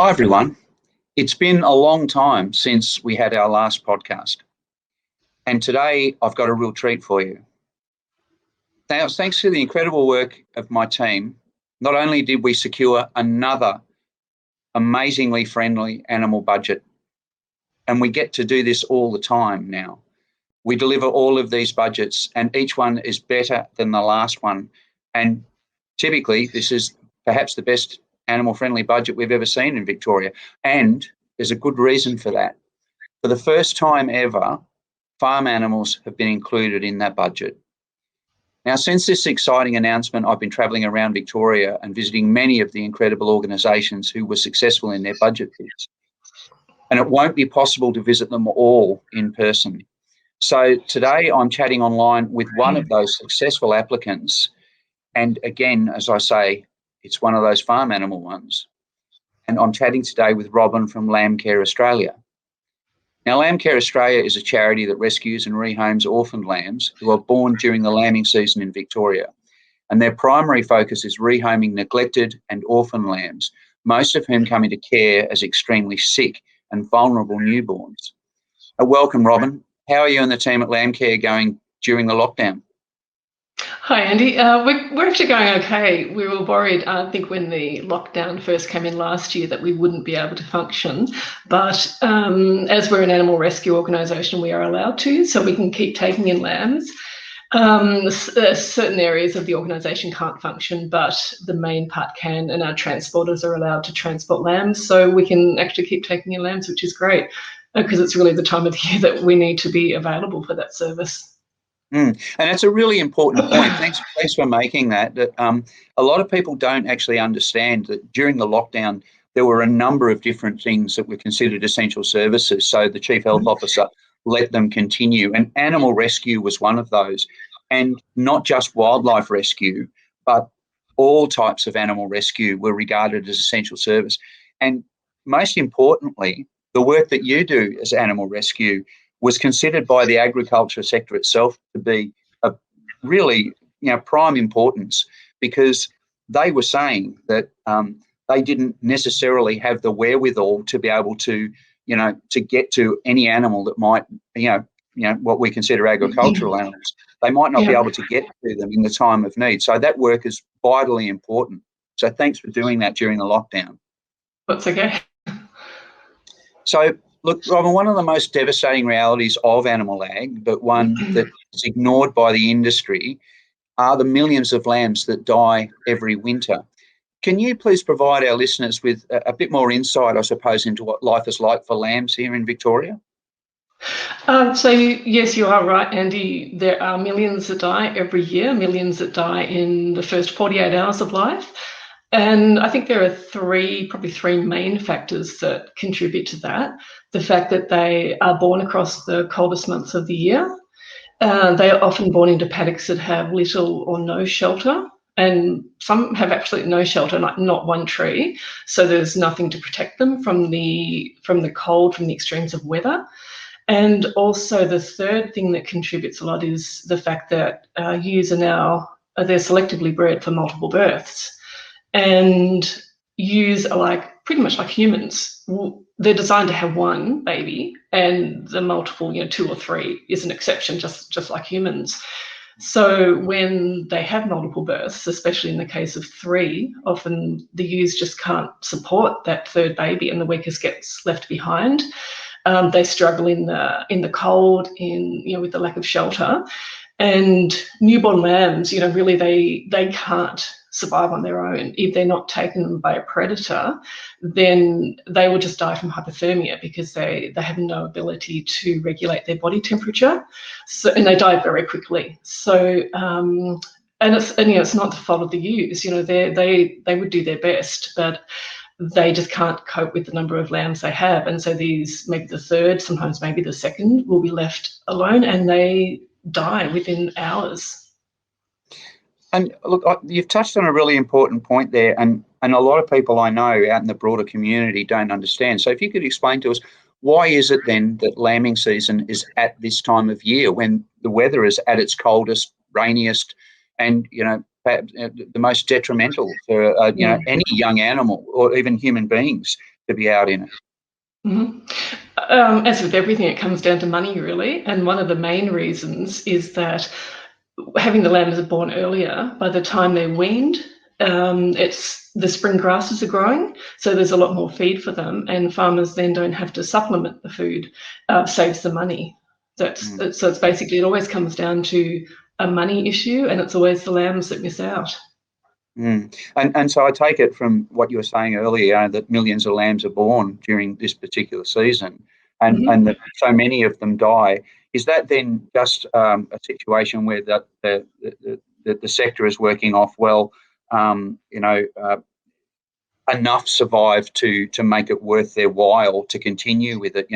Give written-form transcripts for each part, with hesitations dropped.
Hi, everyone. It's been a long time since we had our last podcast, and today I've got a real treat for you. Now, thanks to the incredible work of my team, not only did we secure another amazingly friendly animal budget, and we get to do this all the time now. We deliver all of these budgets, and each one is better than the last one. And typically, this is perhaps the best animal-friendly budget we've ever seen in Victoria. And there's a good reason for that. For the first time ever, farm animals have been included in that budget. Now, since this exciting announcement, I've been travelling around Victoria and visiting many of the incredible organisations who were successful in their budget bids. And it won't be possible to visit them all in person. So today I'm chatting online with one of those successful applicants. And again, as I say, it's one of those farm animal ones. And I'm chatting today with Robyn from Lamb Care Australia. Now, Lamb Care Australia is a charity that rescues and rehomes orphaned lambs who are born during the lambing season in Victoria. And their primary focus is rehoming neglected and orphan lambs, most of whom come into care as extremely sick and vulnerable newborns. Welcome, Robyn. How are you and the team at Lamb Care going during the lockdown? Hi, Andy. We're actually going okay. We were worried, I think, when the lockdown first came in last year that we wouldn't be able to function. But as we're an animal rescue organisation, we are allowed to, so we can keep taking in lambs. Certain areas of the organisation can't function, but the main part can, and our transporters are allowed to transport lambs, so we can actually keep taking in lambs, which is great, because it's really the time of the year that we need to be available for that service. And that's a really important point. Thanks for making that. A lot of people don't actually understand that during the lockdown, there were a number of different things that were considered essential services. So the Chief Health Officer let them continue, and animal rescue was one of those. And not just wildlife rescue, but all types of animal rescue were regarded as essential service. And most importantly, the work that you do as animal rescue was considered by the agriculture sector itself to be a really, prime importance, because they were saying that they didn't necessarily have the wherewithal to be able to, to get to any animal that might, what we consider agricultural animals. They might not be able to get to them in the time of need. So that work is vitally important. So thanks for doing that during the lockdown. That's okay. So, look, Robyn, one of the most devastating realities of animal ag, but one that is ignored by the industry, are the millions of lambs that die every winter. Can you please provide our listeners with a bit more insight, I suppose, into what life is like for lambs here in Victoria? So yes, you are right, Andy. There are millions that die every year, millions that die in the first 48 hours of life. And I think there are probably three main factors that contribute to that. The fact that they are born across the coldest months of the year. They are often born into paddocks that have little or no shelter, and some have absolutely no shelter, like not one tree. So there's nothing to protect them from the cold, from the extremes of weather. And also the third thing that contributes a lot is the fact that ewes they're selectively bred for multiple births. And ewes are pretty much like humans. They're designed to have one baby, and the multiple, 2 or 3 is an exception, just like humans. So when they have multiple births, especially in the case of 3, often the ewes just can't support that third baby, and the weakest gets left behind. They struggle in the cold, with the lack of shelter, and newborn lambs, really they can't survive on their own. If they're not taken by a predator, then they will just die from hypothermia, because they have no ability to regulate their body temperature. So, and they die very quickly. So, and it's not the fault of the ewes. They would do their best, but they just can't cope with the number of lambs they have. And so maybe the third, sometimes maybe the second, will be left alone, and they die within hours. And look, you've touched on a really important point there, and a lot of people I know out in the broader community don't understand. So if you could explain to us, why is it then that lambing season is at this time of year, when the weather is at its coldest, rainiest, and perhaps the most detrimental for any young animal or even human beings to be out in it? As with everything, it comes down to money, really. And one of the main reasons is that having the lambs born earlier, by the time they're weaned, it's the spring grasses are growing, so there's a lot more feed for them, and farmers then don't have to supplement the food, saves the money. So it's basically, it always comes down to a money issue, and it's always the lambs that miss out. And so I take it from what you were saying earlier that millions of lambs are born during this particular season, and that so many of them die. Is that then just a situation where the sector is working off, well, enough survive to make it worth their while to continue with it?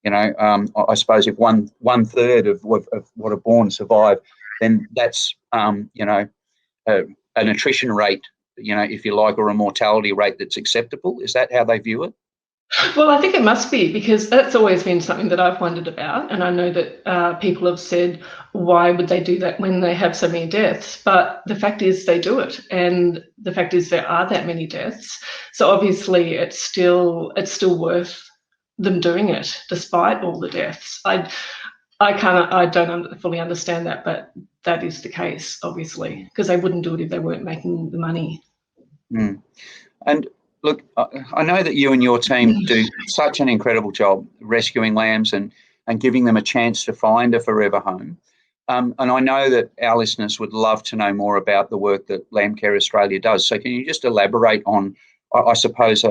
I suppose if one third of what are born survive, then that's an attrition rate, if you like, or a mortality rate that's acceptable. Is that how they view it? Well, I think it must be, because that's always been something that I've wondered about. And I know that people have said, why would they do that when they have so many deaths? But the fact is they do it. And the fact is there are that many deaths. So obviously it's still worth them doing it despite all the deaths. I don't fully understand that, but that is the case, obviously, because they wouldn't do it if they weren't making the money. And look, I know that you and your team do such an incredible job rescuing lambs and giving them a chance to find a forever home. And I know that our listeners would love to know more about the work that Lamb Care Australia does. So can you just elaborate on, I suppose,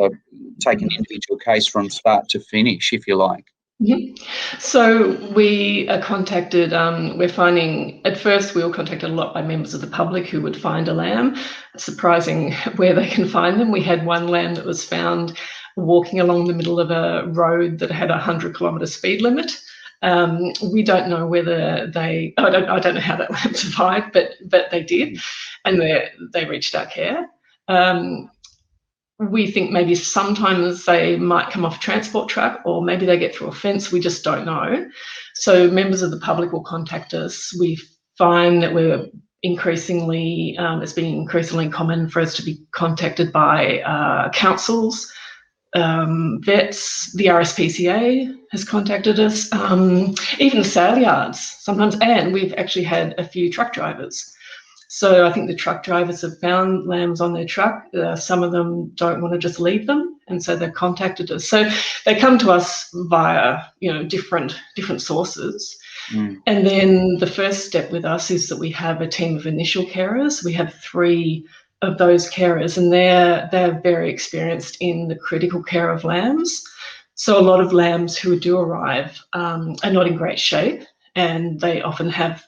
take an individual case from start to finish, if you like? So we are contacted, we're finding, at first we were contacted a lot by members of the public who would find a lamb. Surprising where they can find them. We had one lamb that was found walking along the middle of a road that had a 100-kilometre speed limit. We don't know whether I don't know how that lamb survived, but they did, and they reached our care. We think maybe sometimes they might come off a transport truck, or maybe they get through a fence. We just don't know. So members of the public will contact us. We find that it's being increasingly common for us to be contacted by councils, vets. The RSPCA has contacted us, even sale yards sometimes, and we've actually had a few truck drivers. So I think the truck drivers have found lambs on their truck. Some of them don't want to just leave them, and so they've contacted us. So they come to us via different sources. And then the first step with us is that we have a team of initial carers. We have 3 of those carers, and they're very experienced in the critical care of lambs. So a lot of lambs who do arrive are not in great shape, and they often have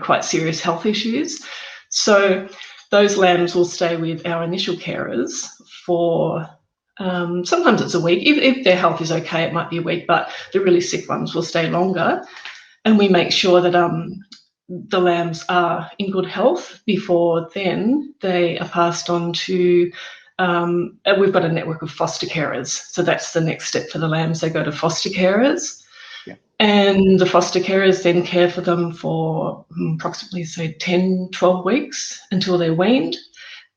quite serious health issues. So those lambs will stay with our initial carers for sometimes it's a week. If their health is okay, it might be a week, but the really sick ones will stay longer. And we make sure that the lambs are in good health before then they are passed on to, we've got a network of foster carers. So that's the next step for the lambs. They go to foster carers. And the foster carers then care for them for approximately, say, 10, 12 weeks until they're weaned.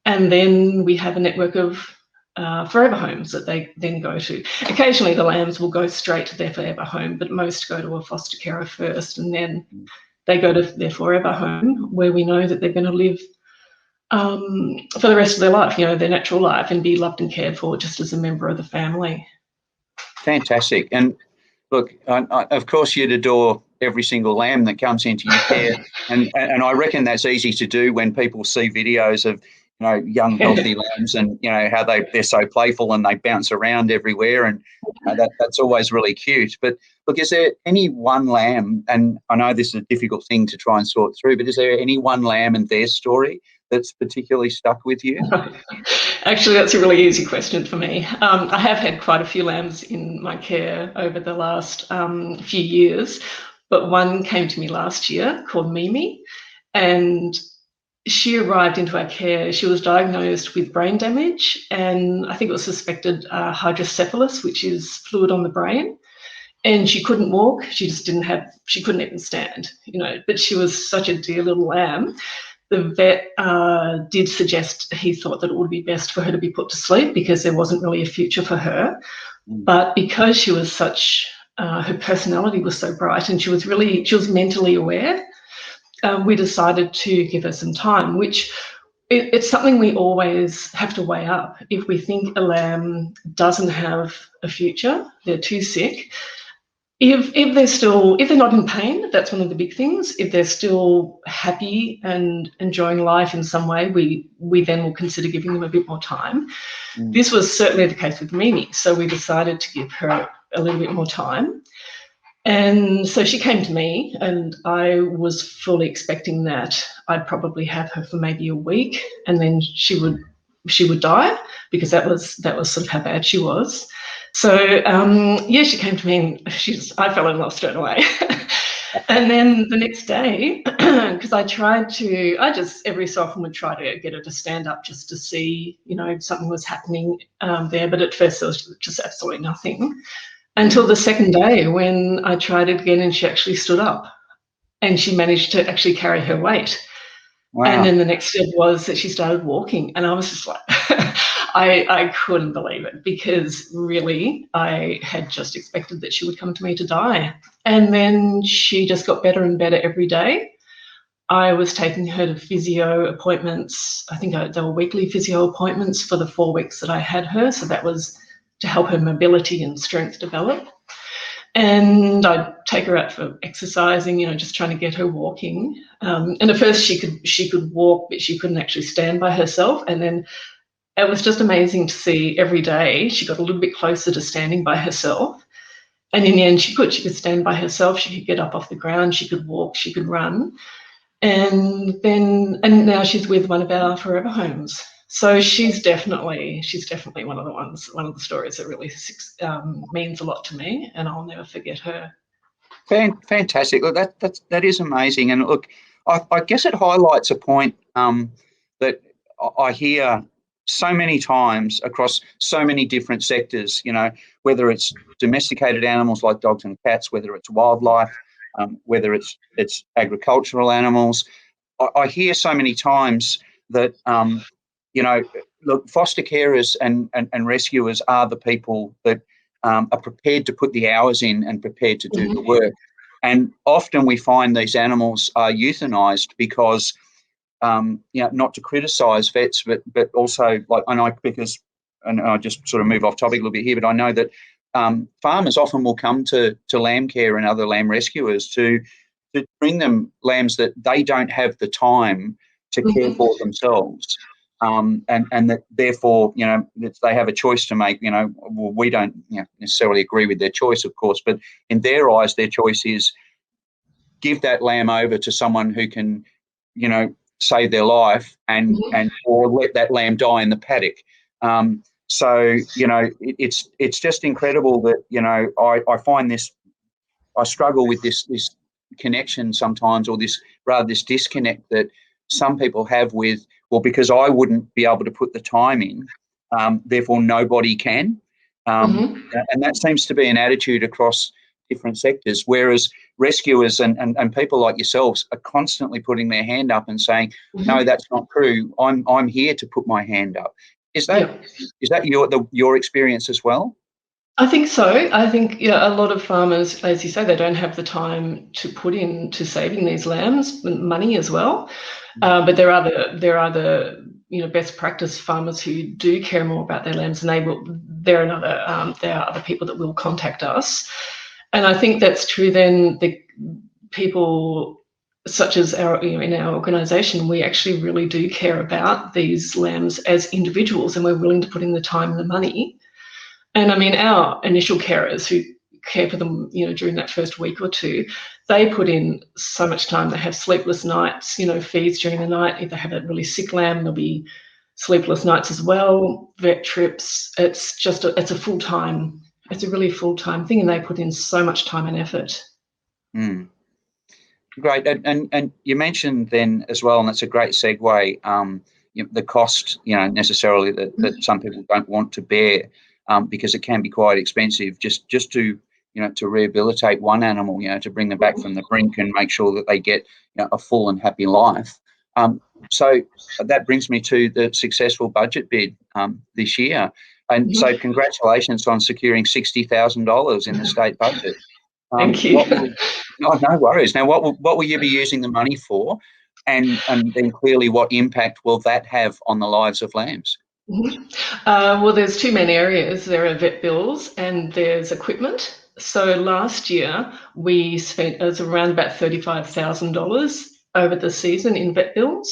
And then we have a network of forever homes that they then go to. Occasionally the lambs will go straight to their forever home, but most go to a foster carer first, and then they go to their forever home where we know that they're going to live for the rest of their life, their natural life, and be loved and cared for just as a member of the family. Fantastic. And look, of course, you'd adore every single lamb that comes into your care, and I reckon that's easy to do when people see videos of young healthy lambs, and how they're so playful and they bounce around everywhere, and that's always really cute. But look, is there any one lamb, and I know this is a difficult thing to try and sort through, but is there any one lamb and their story that's particularly stuck with you? Actually, that's a really easy question for me. I have had quite a few lambs in my care over the last few years, but one came to me last year called Mimi, and she arrived into our care. She was diagnosed with brain damage, and I think it was suspected hydrocephalus, which is fluid on the brain. And she couldn't walk. She couldn't even stand, but she was such a dear little lamb. the vet did suggest he thought that it would be best for her to be put to sleep because there wasn't really a future for her. But because she was her personality was so bright and she was mentally aware, we decided to give her some time, which it's something we always have to weigh up. If we think a lamb doesn't have a future, they're too sick. If they're not in pain, that's one of the big things. If they're still happy and enjoying life in some way, we then will consider giving them a bit more time. This was certainly the case with Mimi, so we decided to give her a little bit more time. And so she came to me, and I was fully expecting that I'd probably have her for maybe a week, and then she would die, because that was sort of how bad she was. So she came to me, and I fell in love straight away. And then the next day, because I just every so often would try to get her to stand up just to see, if something was happening there. But at first there was just absolutely nothing. Until the second day, when I tried it again and she actually stood up and she managed to actually carry her weight. Wow. And then the next step was that she started walking, and I was just like, I couldn't believe it, because really I had just expected that she would come to me to die. And then she just got better and better every day. I was taking her to physio appointments. I think there were weekly physio appointments for the 4 weeks that I had her. So that was to help her mobility and strength develop. And I'd take her out for exercising, just trying to get her walking. And at first she could walk, but she couldn't actually stand by herself. And then it was just amazing to see every day she got a little bit closer to standing by herself. And in the end, she could stand by herself. She could get up off the ground. She could walk. She could run. And now she's with one of our forever homes. So she's definitely one of the stories that really means a lot to me, and I'll never forget her. Fantastic. Look, that is amazing. And look, I guess it highlights a point that I hear so many times across so many different sectors, whether it's domesticated animals like dogs and cats, whether it's wildlife, whether it's agricultural animals. I hear so many times that, look, foster carers and rescuers are the people that are prepared to put the hours in and prepared to do the work. And often we find these animals are euthanized because, not to criticise vets, but also, and I just sort of move off topic a little bit here, but I know that farmers often will come to lamb care and other lamb rescuers to bring them lambs that they don't have the time to care for themselves. And that therefore, they have a choice to make. Well, we don't necessarily agree with their choice, of course, but in their eyes, their choice is give that lamb over to someone who can, save their life or let that lamb die in the paddock. So it's just incredible that I find this. I struggle with this connection sometimes, or this disconnect that some people have with, well, because I wouldn't be able to put the time in, therefore nobody can. And that seems to be an attitude across different sectors, whereas rescuers and people like yourselves are constantly putting their hand up and saying, no, that's not true. I'm here to put my hand up. Is that your experience as well? I think so. I think a lot of farmers, as you say, they don't have the time to put into saving these lambs, money as well. But there are the best practice farmers who do care more about their lambs, and there are other people that will contact us. And I think that's true. Then the people such as in our organisation, we actually really do care about these lambs as individuals, and we're willing to put in the time and the money. And I mean, our initial carers who care for them, during that first week or two, they put in so much time. They have sleepless nights, feeds during the night. If they have a really sick lamb, there'll be sleepless nights as well, vet trips. It's a full-time, it's a really full-time thing, and they put in so much time and effort. Great. And you mentioned then as well, and that's a great segue, the cost, necessarily that some people don't want to bear, because it can be quite expensive just to to rehabilitate one animal, to bring them back from the brink and make sure that they get a full and happy life. So that brings me to the successful budget bid this year. And so congratulations on securing $60,000 in the state budget. Thank you. No worries. Now, what will you be using the money for? And then clearly, what impact will that have on the lives of lambs? Well, there's two main areas. There are vet bills and there's equipment. So last year we spent around about $35,000 over the season in vet bills,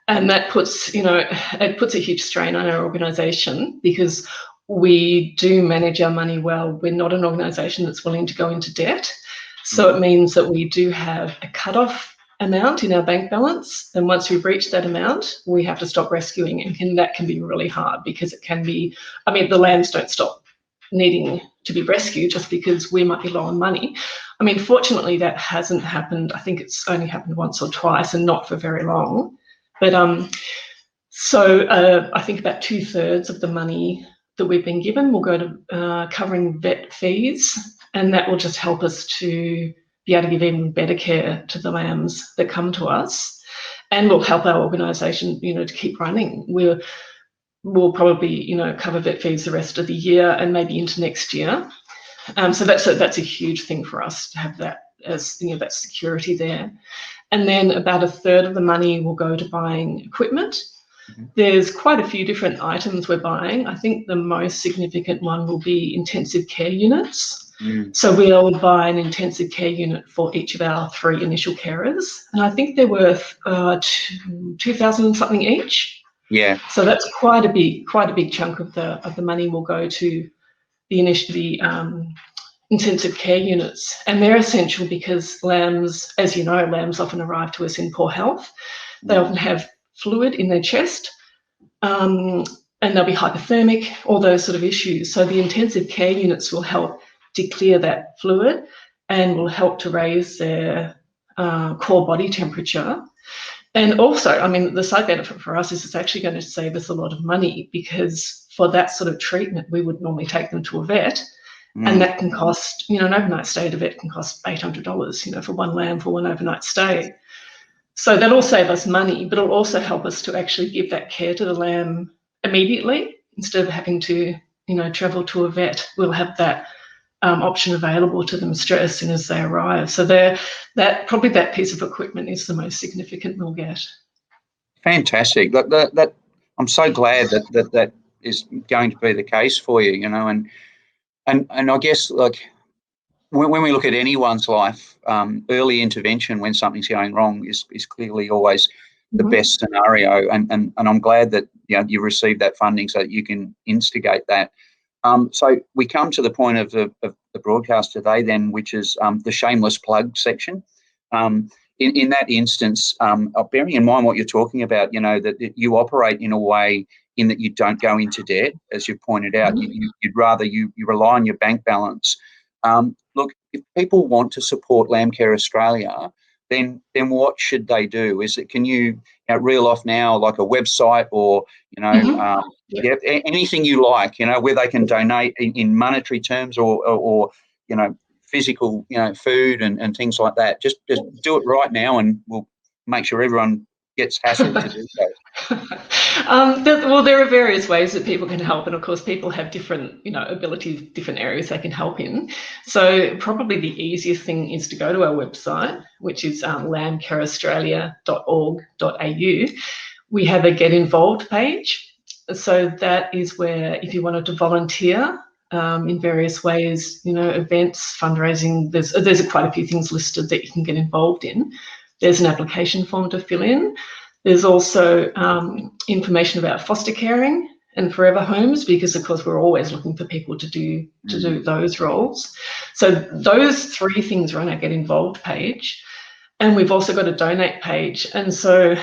and that puts a huge strain on our organisation because we do manage our money well. We're not an organisation that's willing to go into debt, so it means that we do have a cut-off amount in our bank balance, and once we've reached that amount we have to stop rescuing, and that can be really hard because it can be, the lambs don't stop needing to be rescued just because we might be low on money. Fortunately that hasn't happened. I think it's only happened once or twice and not for very long, but I think about 2/3 of the money that we've been given will go to covering vet fees, and that will just help us to be able to give even better care to the lambs that come to us, and will help our organisation, to keep running. We'll probably, cover vet fees the rest of the year and maybe into next year. So that's a huge thing for us to have that as, that security there. And then about 1/3 of the money will go to buying equipment. There's quite a few different items we're buying. I think the most significant one will be intensive care units. So we'll buy an intensive care unit for each of our 3 initial carers, and I think they're worth 2,000 something each. Yeah. So that's quite a big chunk of the money will go to the intensive care units, and they're essential because lambs, as you know, lambs often arrive to us in poor health. They often have fluid in their chest, and they'll be hypothermic, all those sort of issues. So the intensive care units will help to clear that fluid and will help to raise their core body temperature. And also, the side benefit for us is it's actually going to save us a lot of money, because for that sort of treatment we would normally take them to a vet, and that can cost, an overnight stay at a vet can cost $800, for one lamb for one overnight stay. So that'll save us money, but it'll also help us to actually give that care to the lamb immediately instead of having to, travel to a vet. We'll have that option available to them straight as soon as they arrive. So probably that piece of equipment is the most significant we'll get. Fantastic. That I'm so glad that is going to be the case for you. And I guess, like, when we look at anyone's life, early intervention when something's going wrong is clearly always the best scenario. And I'm glad that you received that funding so that you can instigate that. So we come to the point of the broadcast today then, which is the shameless plug section. In that instance, bearing in mind what you're talking about, that you operate in a way in that you don't go into debt, as you pointed out. You'd rather you rely on your bank balance. Look, if people want to support Lamb Care Australia, then what should they do? Can you reel off now, like a website or anything you like, where they can donate in monetary terms or physical, food and things like that. Just do it right now, and we'll make sure everyone gets hassled to do so. There are various ways that people can help, and of course people have different abilities, different areas they can help in. So probably the easiest thing is to go to our website, which is lambcareaustralia.org.au. We have a Get Involved page. So that is where, if you wanted to volunteer in various ways, events, fundraising, there's quite a few things listed that you can get involved in. There's an application form to fill in. There's also information about foster caring and forever homes, because of course we're always looking for people to do those roles. So those 3 things are on our Get Involved page, and we've also got a donate page. And so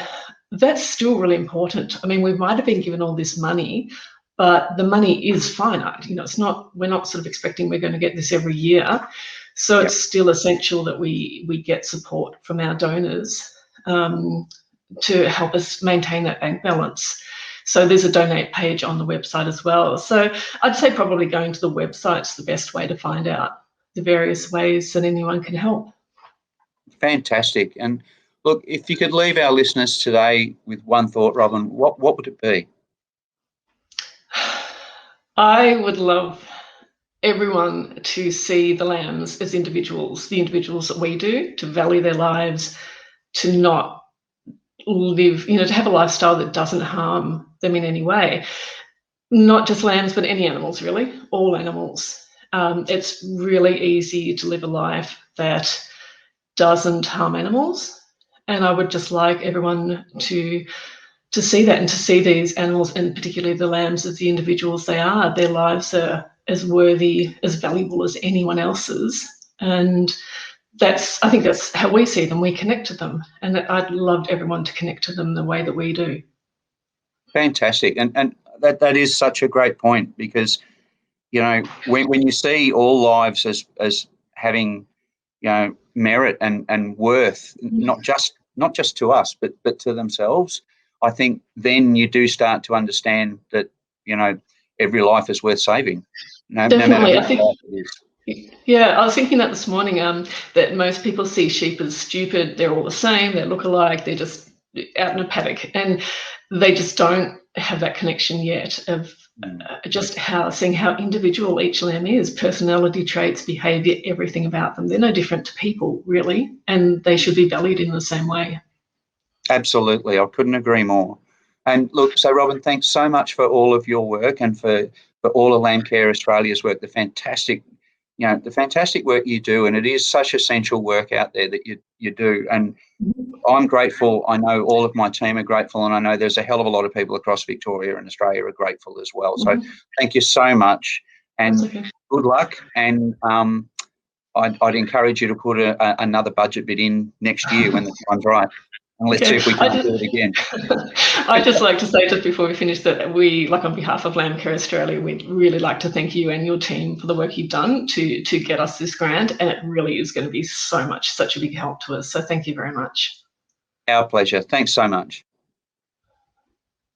that's still really important. We might have been given all this money, but the money is finite. We're not sort of expecting we're going to get this every year. So it's still essential that we get support from our donors to help us maintain that bank balance. So there's a donate page on the website as well. So I'd say probably going to the website's the best way to find out the various ways that anyone can help. Fantastic. And Look, if you could leave our listeners today with one thought, Robyn, what would it be? I would love everyone to see the lambs as individuals, the individuals that we do, to value their lives, to not live, to have a lifestyle that doesn't harm them in any way. Not just lambs, but any animals, really, all animals. It's really easy to live a life that doesn't harm animals. And I would just like everyone to see that, and to see these animals, and particularly the lambs, as the individuals they are. Their lives are as worthy, as valuable as anyone else's. And I think that's how we see them. We connect to them. And I'd love everyone to connect to them the way that we do. Fantastic. And that is such a great point, because, when you see all lives as having, merit and worth, not just to us, but to themselves, I think then you do start to understand that, every life is worth saving, no matter which life it is. Yeah, I was thinking that this morning, that most people see sheep as stupid. They're all the same. They look alike. They're just out in a paddock, and they just don't have that connection yet of just seeing how individual each lamb is, personality traits, behaviour, everything about them. They're no different to people, really, and they should be valued in the same way. Absolutely. I couldn't agree more. And look, so Robyn, thanks so much for all of your work, and for all of Lamb Care Australia's work, the fantastic work you do. And it is such essential work out there that you do. And I'm grateful. I know all of my team are grateful, and I know there's a hell of a lot of people across Victoria and Australia are grateful as well. So thank you so much, and good luck. And I'd encourage you to put another budget bid in next year when the time's right. And let's see if we can do it again. I'd just like to say, just before we finish, that we, on behalf of Lamb Care Australia, we'd really like to thank you and your team for the work you've done to get us this grant. And it really is going to be such a big help to us. So thank you very much. Our pleasure. Thanks so much.